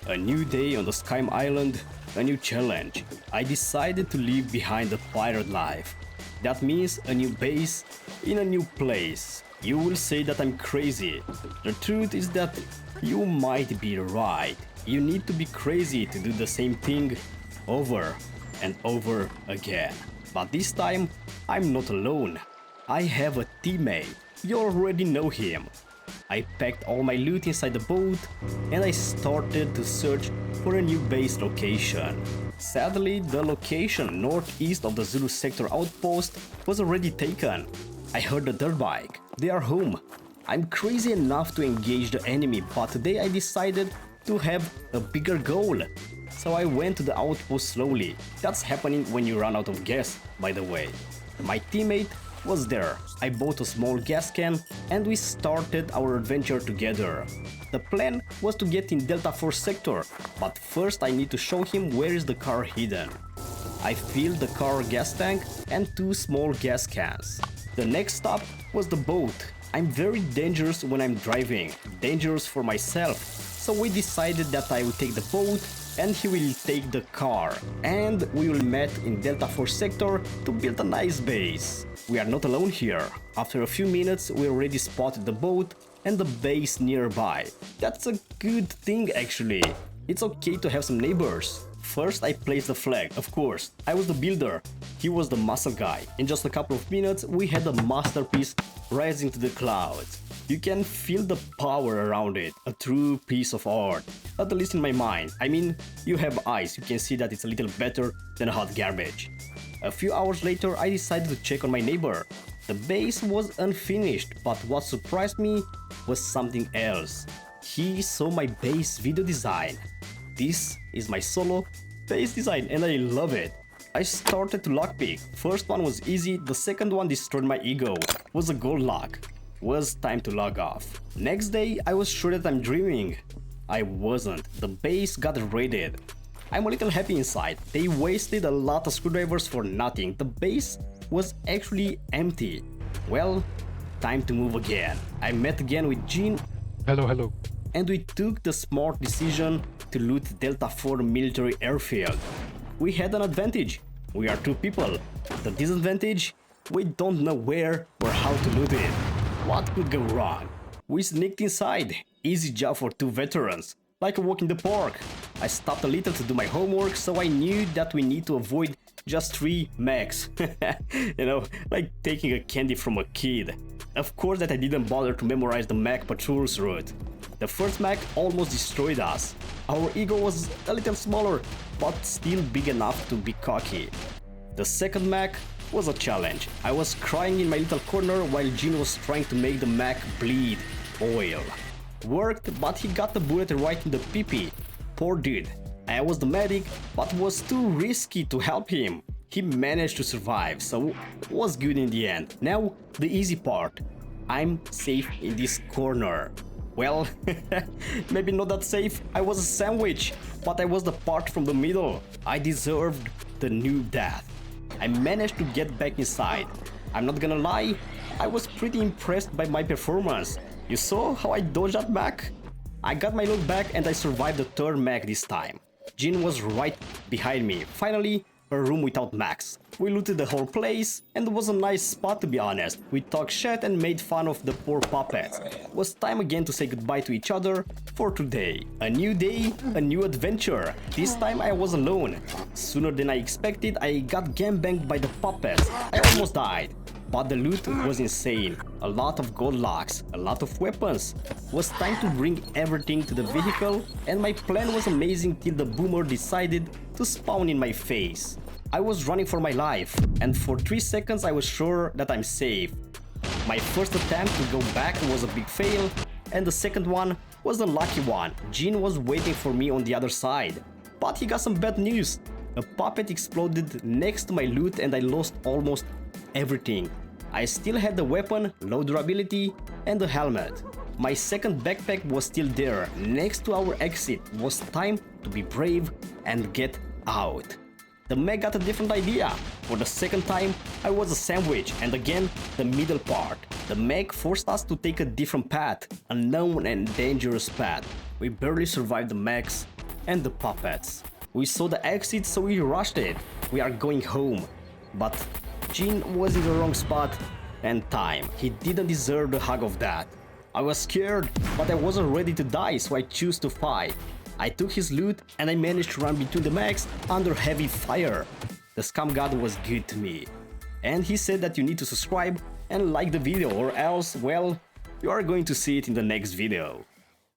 A new day on the SCUM island, a new challenge. I decided to leave behind the pirate life. That means a new base in a new place. You will say that I'm crazy. The truth is that you might be right. You need to be crazy to do the same thing over and over again. But this time, I'm not alone. I have a teammate. You already know him. I packed all my loot inside the boat and I started to search for a new base location. Sadly, the location northeast of the Zulu sector outpost was already taken. I heard the dirt bike. They are home. I'm crazy enough to engage the enemy, but today I decided to have a bigger goal. So I went to the outpost slowly. That's happening when you run out of gas, by the way. My teammate was there. I bought a small gas can and we started our adventure together. The plan was to get in Delta 4 sector, but first I need to show him where is the car hidden. I filled the car gas tank and 2 small gas cans. The next stop was the boat. I'm very dangerous when I'm driving, dangerous for myself, so we decided that I will take the boat and he will take the car, and we will meet in Delta 4 sector to build a nice base. We are not alone here. After a few minutes we already spotted the boat and the base nearby. That's a good thing actually. It's okay to have some neighbors. First I placed the flag, of course. I was the builder, he was the muscle guy. In just a couple of minutes we had a masterpiece rising to the clouds. You can feel the power around it, a true piece of art. At least in my mind. I mean, you have eyes, you can see that it's a little better than hot garbage. A few hours later I decided to check on my neighbor. The base was unfinished, but what surprised me was something else. He saw my base video design. This is my solo base design and I love it. I started to lockpick. First one was easy, the second one destroyed my ego. Was a gold lock. Was time to log off. Next day I was sure that I'm dreaming. I wasn't. The base got raided. I'm a little happy inside. They wasted a lot of screwdrivers for nothing. The base was actually empty. Well, time to move again. I met again with Jean. Hello. And we took the smart decision to loot Delta 4 military airfield. We had an advantage. We are 2 people. The disadvantage? We don't know where or how to loot it. What could go wrong? We sneaked inside. Easy job for 2 veterans. Like a walk in the park. I stopped a little to do my homework, so I knew that we need to avoid just 3 mechs. You know, like taking a candy from a kid. Of course that I didn't bother to memorize the mech patrols route. The first mech almost destroyed us. Our ego was a little smaller, but still big enough to be cocky. The second mech was a challenge. I was crying in my little corner while Jean was trying to make the mech bleed oil. Worked, but he got the bullet right in the pee-pee. Poor dude. I was the medic, but was too risky to help him. He managed to survive, so it was good in the end. Now, the easy part. I'm safe in this corner. Well, maybe not that safe. I was a sandwich, but I was the part from the middle. I deserved the new death. I managed to get back inside. I'm not gonna lie, I was pretty impressed by my performance. You saw how I dodged that mech? I got my loot back and I survived the 3rd mech this time. Jean was right behind me. Finally, a room without mechs. We looted the whole place and it was a nice spot to be honest. We talked shit and made fun of the poor puppets. It was time again to say goodbye to each other for today. A new day, a new adventure. This time I was alone. Sooner than I expected, I got gangbanged by the puppets. I almost died. But the loot was insane. A lot of gold locks, a lot of weapons. It was time to bring everything to the vehicle and my plan was amazing till the boomer decided to spawn in my face. I was running for my life and for 3 seconds I was sure that I'm safe. My first attempt to go back was a big fail and the second one was the lucky one. Jean was waiting for me on the other side. But he got some bad news. A puppet exploded next to my loot and I lost almost everything. I still had the weapon, low durability and the helmet. My second backpack was still there, next to our exit. It was time to be brave and get out. The mech got a different idea. For the second time, I was a sandwich and again the middle part. The mech forced us to take a different path, a known and dangerous path. We barely survived the mechs and the puppets. We saw the exit, so we rushed it. We are going home. But Jin was in the wrong spot and time. He didn't deserve the hug of that. I was scared, but I wasn't ready to die, so I chose to fight. I took his loot and I managed to run between the mechs under heavy fire. The SCUM god was good to me. And he said that you need to subscribe and like the video, or else, well, you are going to see it in the next video.